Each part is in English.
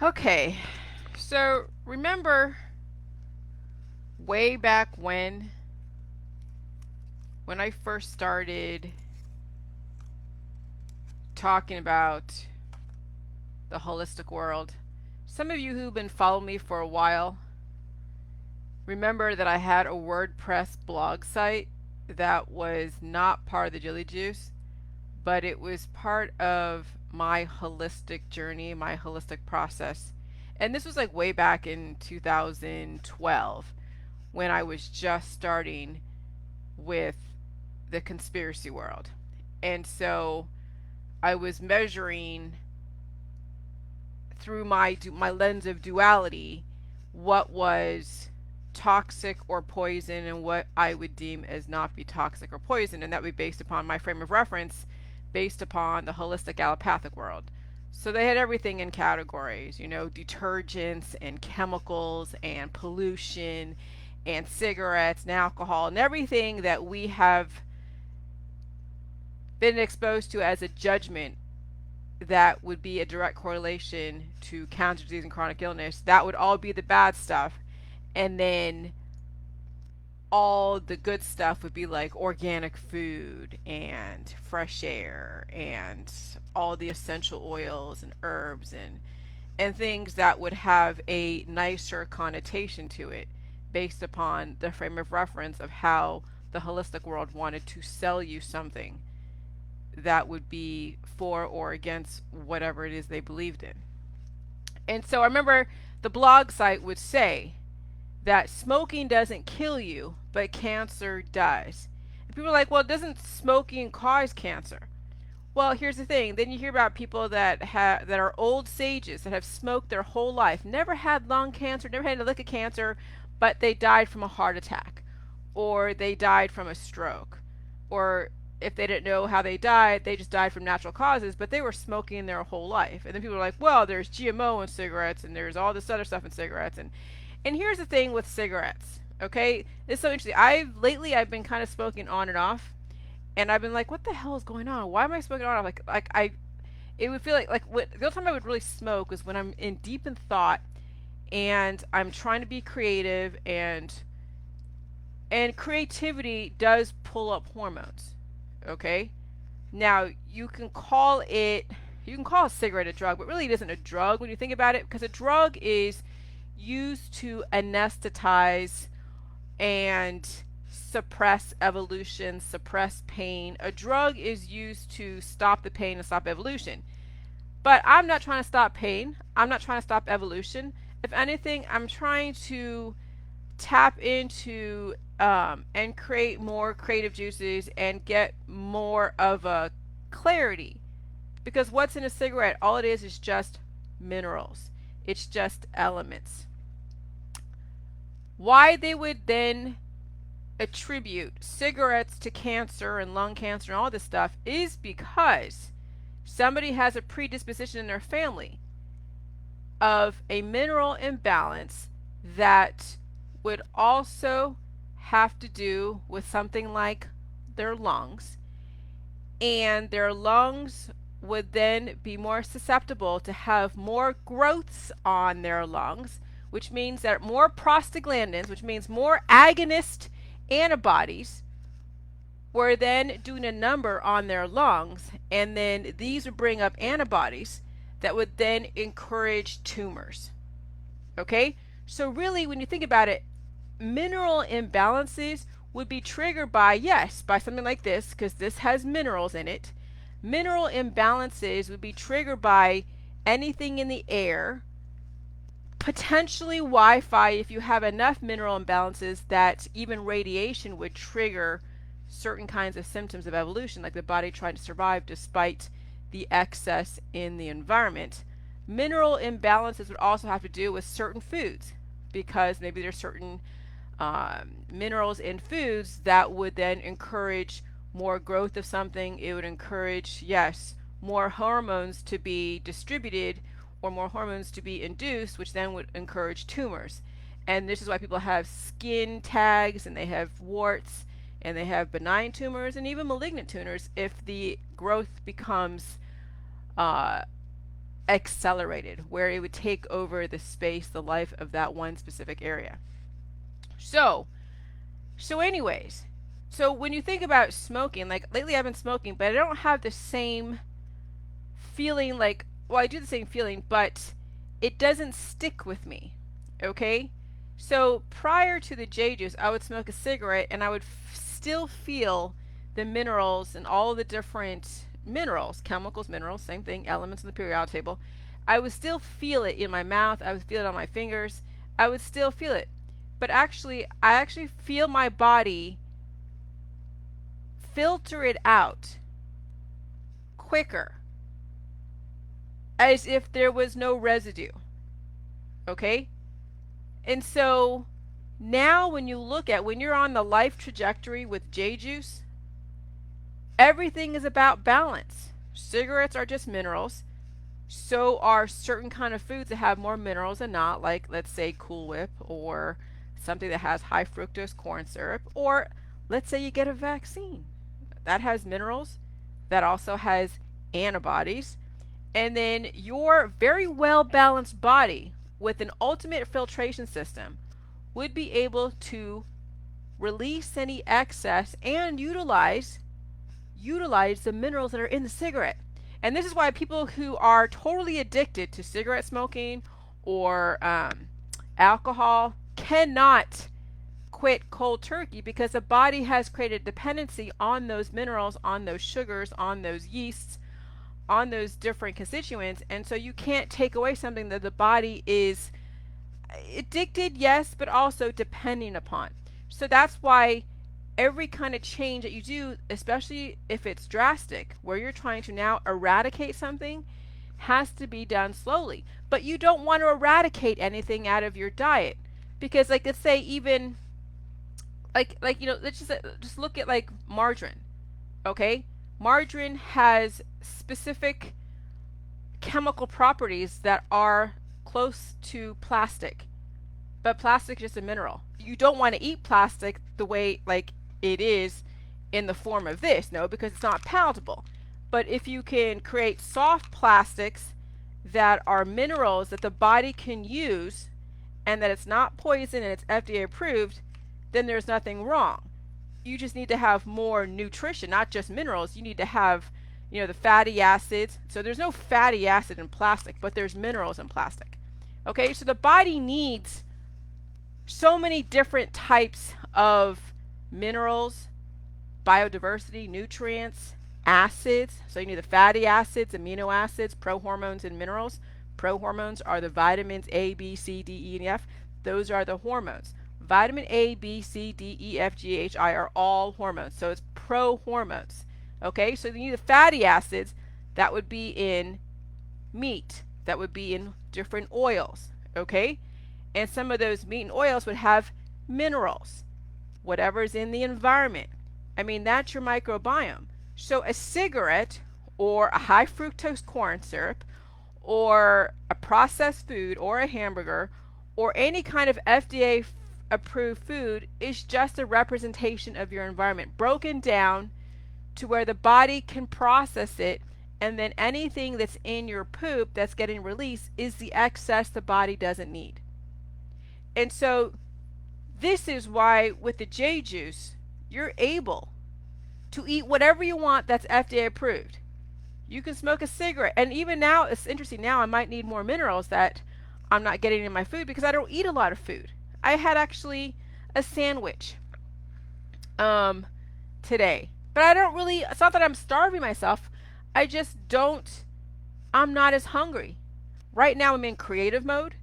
Okay, so remember way back when I first started talking about the holistic world. Some of you who've been following me for a while remember that I had a WordPress blog site that was not part of the Jilly Juice, but it was part of my holistic journey, my holistic process. And this was like way back in 2012 when I was just starting with the conspiracy world. And so I was measuring through my lens of duality what was toxic or poison and what I would deem as not be toxic or poison, and that would be based upon my frame of reference based upon the holistic allopathic world. So they had everything in categories, detergents and chemicals and pollution and cigarettes and alcohol and everything that we have been exposed to as a judgment that would be a direct correlation to cancer disease and chronic illness. That would all be the bad stuff. And then all the good stuff would be like organic food and fresh air and all the essential oils and herbs and things that would have a nicer connotation to it based upon the frame of reference of how the holistic world wanted to sell you something that would be for or against whatever it is they believed in. And so I remember the blog site would say that smoking doesn't kill you, but cancer does. And people are like, well, doesn't smoking cause cancer? Well, here's the thing. Then you hear about people that are old sages that have smoked their whole life, never had lung cancer, never had a lick of cancer, but they died from a heart attack, or they died from a stroke, or if they didn't know how they died, they just died from natural causes, but they were smoking their whole life. And then people are like, well, there's GMO in cigarettes and there's all this other stuff in cigarettes. And here's the thing with cigarettes, okay? It's so interesting. I've been kind of smoking on and off, and I've been like, what the hell is going on? Why am I smoking on and off? It would feel the only time I would really smoke was when I'm in deep in thought and I'm trying to be creative, and creativity does pull up hormones. Okay? Now, you can call a cigarette a drug, but really it isn't a drug when you think about it, because a drug is used to anesthetize and suppress evolution, suppress pain. A drug is used to stop the pain and stop evolution. But I'm not trying to stop pain. I'm not trying to stop evolution. If anything, I'm trying to tap into and create more creative juices and get more of a clarity. Because what's in a cigarette, all it is just minerals, it's just elements. Why they would then attribute cigarettes to cancer and lung cancer and all this stuff is because somebody has a predisposition in their family of a mineral imbalance that would also have to do with something like their lungs. And their lungs would then be more susceptible to have more growths on their lungs, which means that more prostaglandins, which means more agonist antibodies, were then doing a number on their lungs, and then these would bring up antibodies that would then encourage tumors. Okay? So really, when you think about it, mineral imbalances would be triggered by, yes, by something like this, because this has minerals in it. Mineral imbalances would be triggered by anything in the air, potentially Wi-Fi if you have enough mineral imbalances that even radiation would trigger certain kinds of symptoms of evolution, like the body trying to survive despite the excess in the environment. Mineral imbalances would also have to do with certain foods, because maybe there's certain minerals in foods that would then encourage more growth of something. It would encourage, yes, more hormones to be distributed or more hormones to be induced, which then would encourage tumors. And this is why people have skin tags and they have warts and they have benign tumors and even malignant tumors if the growth becomes accelerated, where it would take over the space, the life of that one specific area. So, anyways, so when you think about smoking, like lately I've been smoking, but I don't have the same feeling like, well, I do the same feeling, but it doesn't stick with me. Okay? So prior to the J juice, I would smoke a cigarette and I would still feel the minerals and all the different minerals, chemicals, minerals, same thing, elements in the periodic table. I would still feel it in my mouth. I would feel it on my fingers. I would still feel it. But actually, I actually feel my body filter it out quicker, as if there was no residue. Okay? And so now when you look at, when you're on the life trajectory with J juice, everything is about balance. Cigarettes are just minerals. So are certain kind of foods that have more minerals than not, like let's say Cool Whip, or something that has high fructose corn syrup, or let's say you get a vaccine that has minerals, that also has antibodies. And then your very well balanced body with an ultimate filtration system would be able to release any excess and utilize the minerals that are in the cigarette. And this is why people who are totally addicted to cigarette smoking or alcohol cannot quit cold turkey, because the body has created dependency on those minerals, on those sugars, on those yeasts, on those different constituents. And so you can't take away something that the body is addicted, yes, but also depending upon. So that's why every kind of change that you do, especially if it's drastic, where you're trying to now eradicate something, has to be done slowly. But you don't want to eradicate anything out of your diet, because like let's say even like let's just look at like margarine. Okay? Margarine has specific chemical properties that are close to plastic, but plastic is just a mineral. You don't want to eat plastic the way like it is in the form of this, no, because it's not palatable. But if you can create soft plastics that are minerals that the body can use, and that it's not poison and it's FDA approved, then there's nothing wrong. You just need to have more nutrition, not just minerals. You need to have, the fatty acids. So there's no fatty acid in plastic, but there's minerals in plastic. Okay, so the body needs so many different types of minerals, biodiversity, nutrients, acids. So you need the fatty acids, amino acids, prohormones, and minerals. Prohormones are the vitamins A, B, C, D, E, and F. Those are the hormones. Vitamin A, B, C, D, E, F, G, H, I are all hormones. So it's prohormones. Okay, so you need the fatty acids. That would be in meat. That would be in different oils. Okay, and some of those meat and oils would have minerals, whatever's in the environment. I mean, that's your microbiome. So a cigarette or a high fructose corn syrup or a processed food or a hamburger or any kind of FDA approved food is just a representation of your environment, broken down to where the body can process it, and then anything that's in your poop that's getting released is the excess the body doesn't need. And so this is why with the J juice, you're able to eat whatever you want that's FDA approved. You can smoke a cigarette. And even now, it's interesting, now I might need more minerals that I'm not getting in my food because I don't eat a lot of food. I had actually a sandwich today. But I don't really, it's not that I'm starving myself. I just don't, I'm not as hungry. Right now I'm in creative mode.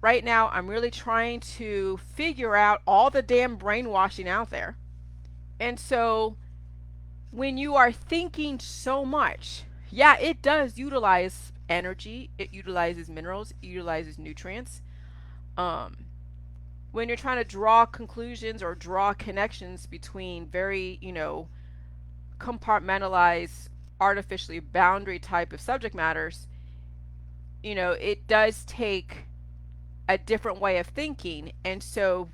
Right now I'm really trying to figure out all the damn brainwashing out there. And so when you are thinking so much, yeah, it does utilize energy. It utilizes minerals, it utilizes nutrients. When you're trying to draw conclusions or draw connections between very, compartmentalized, artificially boundary type of subject matters, it does take a different way of thinking. And so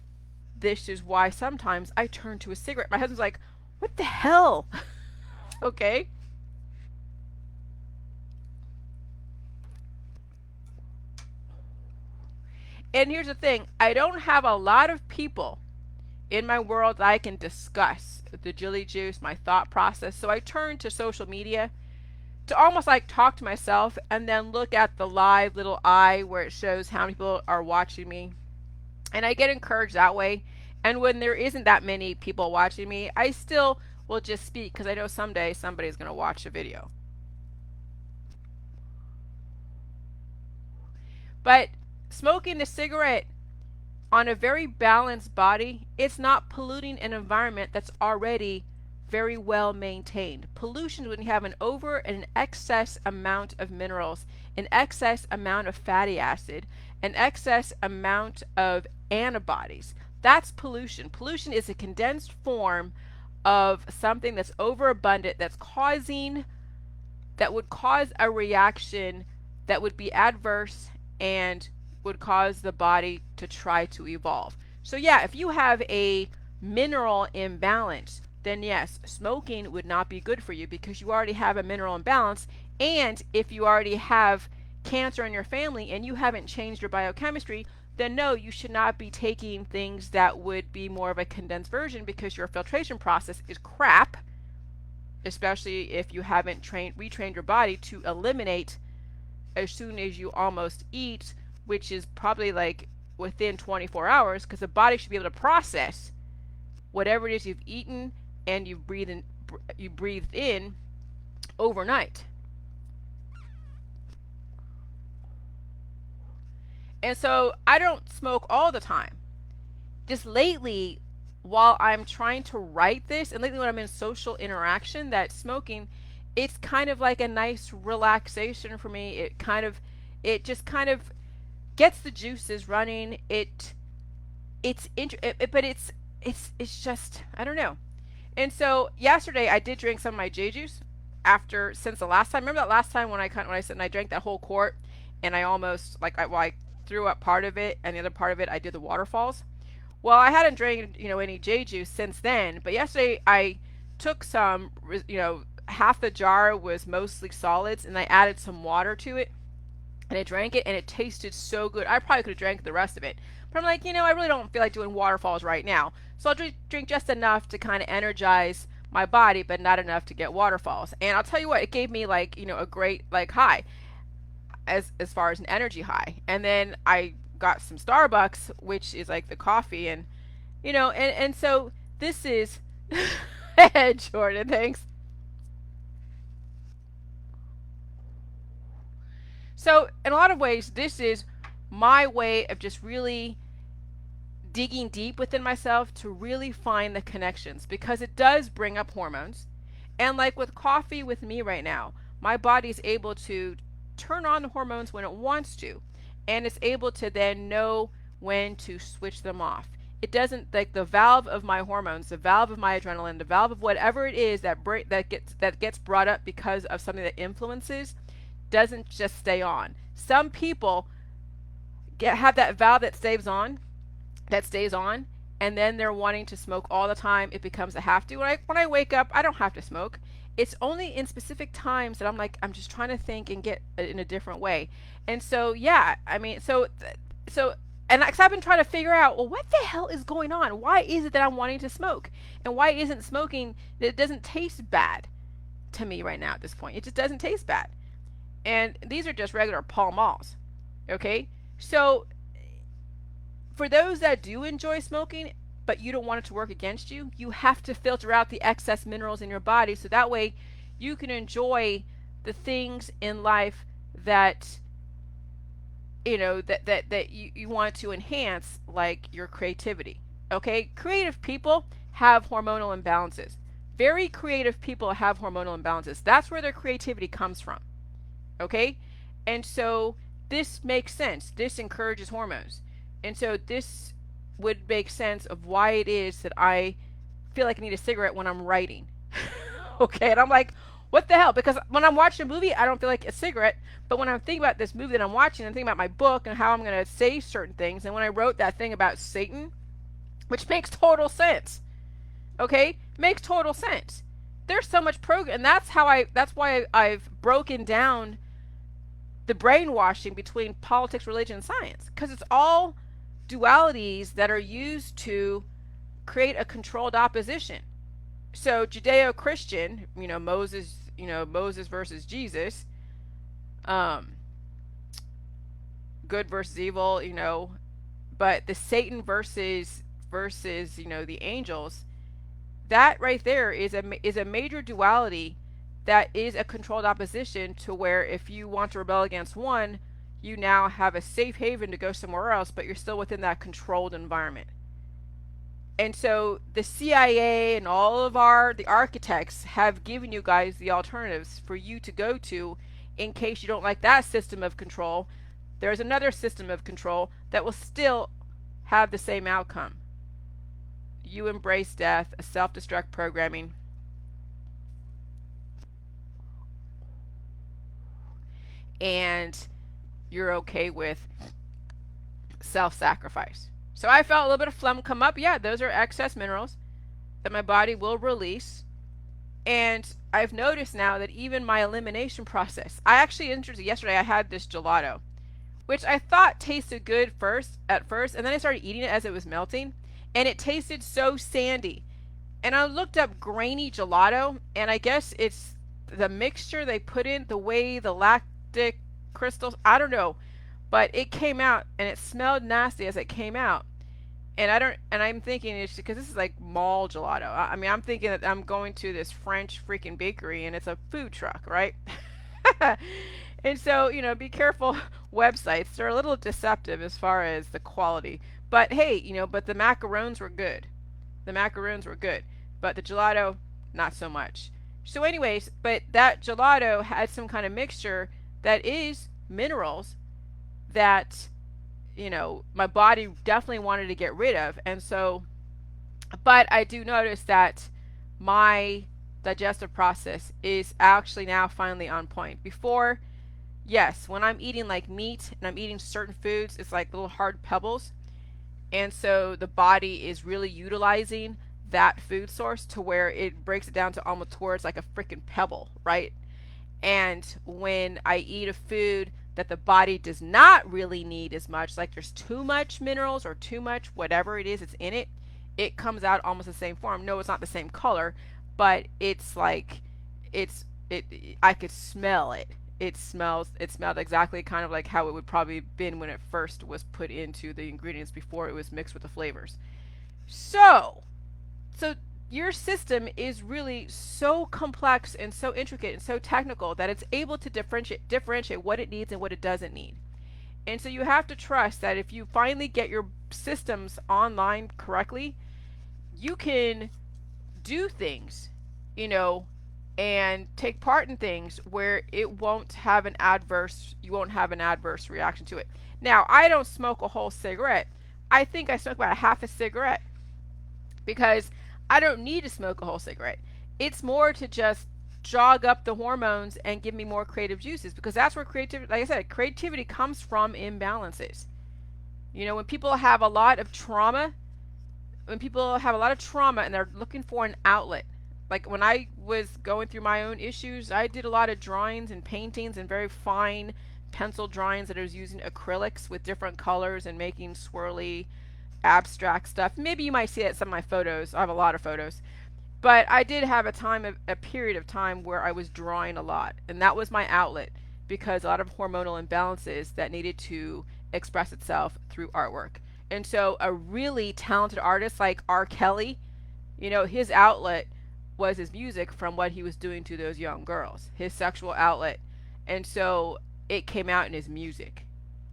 this is why sometimes I turn to a cigarette. My husband's like, what the hell? Okay. And here's the thing, I don't have a lot of people in my world that I can discuss the Jilly Juice, my thought process. So I turn to social media to almost like talk to myself and then look at the live little eye where it shows how many people are watching me. And I get encouraged that way. And when there isn't that many people watching me, I still will just speak because I know someday somebody's going to watch the video. But smoking a cigarette on a very balanced body, it's not polluting an environment that's already very well maintained. Pollution when you have an over and an excess amount of minerals, an excess amount of fatty acid, an excess amount of antibodies. That's pollution. Pollution is a condensed form of something that's overabundant, that would cause a reaction that would be adverse and would cause the body to try to evolve. So yeah, if you have a mineral imbalance, then yes, smoking would not be good for you because you already have a mineral imbalance. And if you already have cancer in your family and you haven't changed your biochemistry, then no, you should not be taking things that would be more of a condensed version because your filtration process is crap, especially if you haven't retrained your body to eliminate as soon as you almost eat, which is probably like within 24 hours, because the body should be able to process whatever it is you've eaten and you breathed in overnight. And so I don't smoke all the time. Just lately, while I'm trying to write this, and lately when I'm in social interaction, that smoking, it's kind of like a nice relaxation for me. It just kind of gets the juices running. But it's just, I don't know. And so yesterday I did drink some of my J juice since the last time. Remember that last time when I said and I drank that whole quart and I almost I threw up part of it and the other part of it I did the waterfalls. Well, I hadn't drank any J juice since then, but yesterday I took some, half the jar was mostly solids and I added some water to it and I drank it and it tasted so good. I probably could have drank the rest of it. But I'm like, I really don't feel like doing waterfalls right now. So I'll drink just enough to kind of energize my body, but not enough to get waterfalls. And I'll tell you what, it gave me a great high as far as an energy high. And then I got some Starbucks, which is like the coffee and so this is Jordan, thanks. So in a lot of ways, this is my way of just really digging deep within myself to really find the connections, because it does bring up hormones. And like with coffee with me right now, my body is able to turn on the hormones when it wants to, and it's able to then know when to switch them off. It doesn't, like the valve of my hormones, the valve of my adrenaline, the valve of whatever it is that gets brought up because of something that influences, doesn't just stay on. Some people have that valve that stays on, and then they're wanting to smoke all the time. It becomes a have to. When I wake up, I don't have to smoke. It's only in specific times that I'm just trying to think and get in a different way. And so, yeah, I mean, and because I've been trying to figure out, well, what the hell is going on? Why is it that I'm wanting to smoke? And why isn't smoking, it doesn't taste bad to me right now at this point. It just doesn't taste bad. And these are just regular Pall Malls. Okay? So for those that do enjoy smoking, but you don't want it to work against you, you have to filter out the excess minerals in your body so that way you can enjoy the things in life that you want to enhance, like your creativity. Okay? Creative people have hormonal imbalances. Very creative people have hormonal imbalances. That's where their creativity comes from. Okay? And so this makes sense. This encourages hormones. And so this would make sense of why it is that I feel like I need a cigarette when I'm writing. Okay? And I'm like, what the hell? Because when I'm watching a movie, I don't feel like a cigarette. But when I'm thinking about this movie that I'm watching, I'm thinking about my book and how I'm going to say certain things. And when I wrote that thing about Satan, which makes total sense. Okay? Makes total sense. There's so much program. And that's why I've broken down the brainwashing between politics, religion, and science. Because it's all dualities that are used to create a controlled opposition. So Judeo-Christian, Moses versus Jesus, um, good versus evil, but the Satan versus the angels, that right there is a major duality that is a controlled opposition to where if you want to rebel against one, you now have a safe haven to go somewhere else, but you're still within that controlled environment. And so the CIA and all of the architects have given you guys the alternatives for you to go to in case you don't like that system of control. There's another system of control that will still have the same outcome. You embrace death, a self-destruct programming, and you're okay with self-sacrifice. So I felt a little bit of phlegm come up. Yeah, those are excess minerals that my body will release. And I've noticed now that even my elimination process, I actually interested yesterday I had this gelato, which I thought tasted good at first, and then I started eating it as it was melting, and it tasted so sandy. And I looked up grainy gelato, and I guess it's the mixture they put in, the way the lactic crystals, I don't know, but it came out and it smelled nasty as it came out. And I'm thinking it's because this is like mall gelato. I mean, I'm thinking that I'm going to this French freaking bakery and it's a food truck, right? And so, be careful. Websites, they're a little deceptive as far as the quality. But hey, but the macarons were good. The macaroons were good. But the gelato, not so much. So anyways, but that gelato had some kind of mixture that is minerals that, my body definitely wanted to get rid of. And so, but I do notice that my digestive process is actually now finally on point. Before, yes, when I'm eating like meat and I'm eating certain foods, it's like little hard pebbles. And so the body is really utilizing that food source to where it breaks it down to almost towards like a freaking pebble, right? And when I eat a food that the body does not really need as much, like there's too much minerals or too much whatever it is it's in it, it comes out almost the same form. No, it's not the same color, but it's like it I could smell it. It smelled exactly kind of like how it would probably have been when it first was put into the ingredients before it was mixed with the flavors. So your system is really so complex and so intricate and so technical that it's able to differentiate what it needs and what it doesn't need. And so you have to trust that if you finally get your systems online correctly, you can do things, and take part in things where you won't have an adverse reaction to it. Now, I don't smoke a whole cigarette. I think I smoke about a half a cigarette because I don't need to smoke a whole cigarette. It's more to just jog up the hormones and give me more creative juices, because that's where creativity, like I said, creativity comes from imbalances. When people have a lot of trauma, and they're looking for an outlet. Like when I was going through my own issues, I did a lot of drawings and paintings and very fine pencil drawings that I was using acrylics with different colors and making swirly abstract stuff. Maybe you might see that in some of my photos. I have a lot of photos. But I did have a period of time where I was drawing a lot, and that was my outlet because a lot of hormonal imbalances that needed to express itself through artwork. And so a really talented artist like R. Kelly, his outlet was his music from what he was doing to those young girls, his sexual outlet. And so it came out in his music.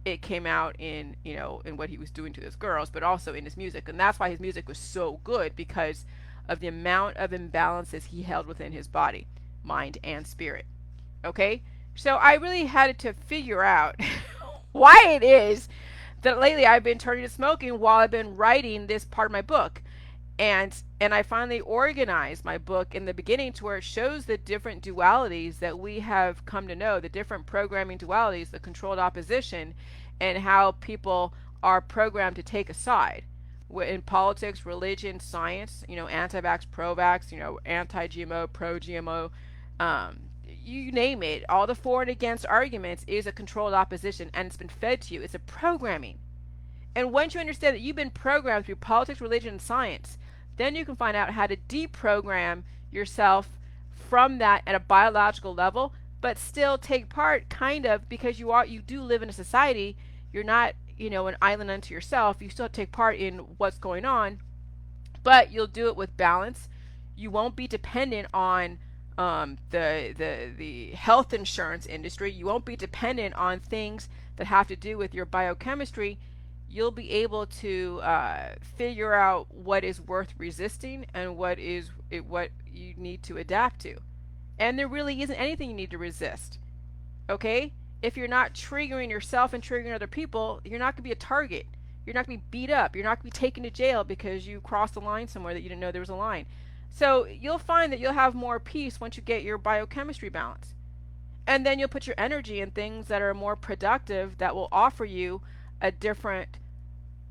It came out in, in what he was doing to those girls, but also in his music. And that's why his music was so good, because of the amount of imbalances he held within his body, mind, and spirit. Okay? So I really had to figure out why it is that lately I've been turning to smoking while I've been writing this part of my book. And I finally organized my book in the beginning to where it shows the different dualities that we have come to know, the different programming dualities, the controlled opposition, and how people are programmed to take a side. In politics, religion, science, anti-vax, pro-vax, anti-GMO, pro-GMO, you name it. All the for and against arguments is a controlled opposition, and it's been fed to you. It's a programming. And once you understand that you've been programmed through politics, religion, and science, then you can find out how to deprogram yourself from that at a biological level, but still take part kind of, because you do live in a society. You're not, an island unto yourself. You still take part in what's going on, but you'll do it with balance. You won't be dependent on the health insurance industry. You won't be dependent on things that have to do with your biochemistry. You'll be able to figure out what is worth resisting and what you need to adapt to. And there really isn't anything you need to resist. Okay? If you're not triggering yourself and triggering other people, you're not going to be a target. You're not going to be beat up. You're not going to be taken to jail because you crossed a line somewhere that you didn't know there was a line. So you'll find that you'll have more peace once you get your biochemistry balance. And then you'll put your energy in things that are more productive, that will offer you a different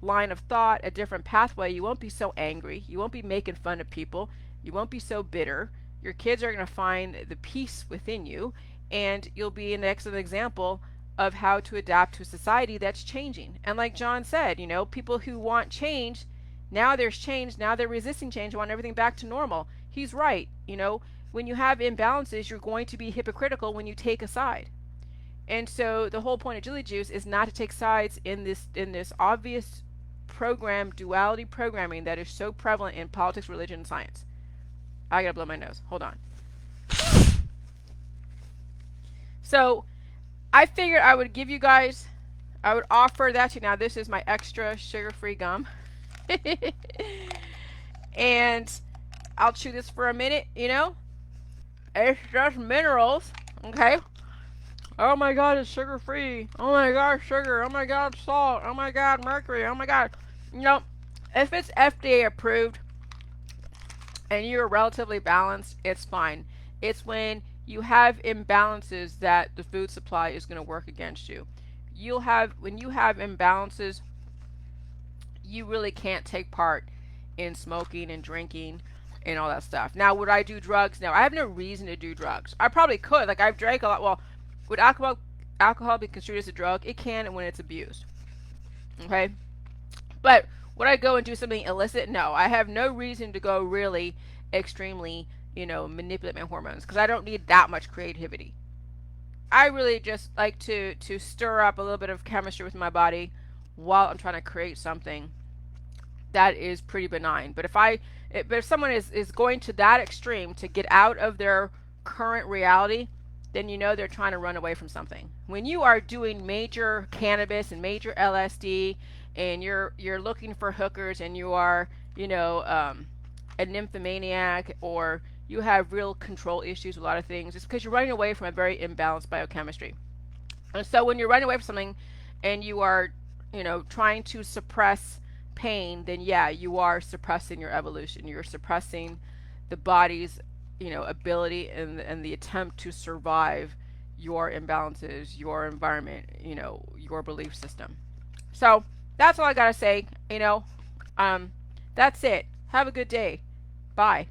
line of thought, a different pathway. You won't be so angry. You won't be making fun of people. You won't be so bitter. Your kids are going to find the peace within you, and you'll be an excellent example of how to adapt to a society that's changing. And like John said, people who want change, now there's change, now they're resisting change, want everything back to normal. He's right. When you have imbalances, you're going to be hypocritical when you take a side. And so the whole point of Jilly Juice is not to take sides in this obvious duality programming that is so prevalent in politics, religion, and science. I gotta blow my nose. Hold on. So I figured I would offer that to you. Now, this is my extra sugar-free gum. And I'll chew this for a minute, It's just minerals, okay? Oh my god, it's sugar-free. Oh my god, sugar. Oh my god, salt. Oh my god, mercury. Oh my god. If it's FDA approved and you're relatively balanced, it's fine. It's when you have imbalances that the food supply is going to work against you. When you have imbalances, you really can't take part in smoking and drinking and all that stuff. Now, would I do drugs? No, I have no reason to do drugs. I probably could. Like, I've drank a lot. Well, would alcohol be considered as a drug? It can when it's abused. Okay? But would I go and do something illicit? No, I have no reason to go really extremely, manipulate my hormones, because I don't need that much creativity. I really just like to stir up a little bit of chemistry with my body while I'm trying to create something that is pretty benign. But if someone is going to that extreme to get out of their current reality, then they're trying to run away from something. When you are doing major cannabis and major LSD, and you're looking for hookers, and you are, a nymphomaniac, or you have real control issues with a lot of things, it's because you're running away from a very imbalanced biochemistry. And so when you're running away from something and you are, trying to suppress pain, then yeah, you are suppressing your evolution. You're suppressing the body's, ability and the attempt to survive your imbalances, your environment, your belief system. So that's all I gotta say. That's it. Have a good day. Bye.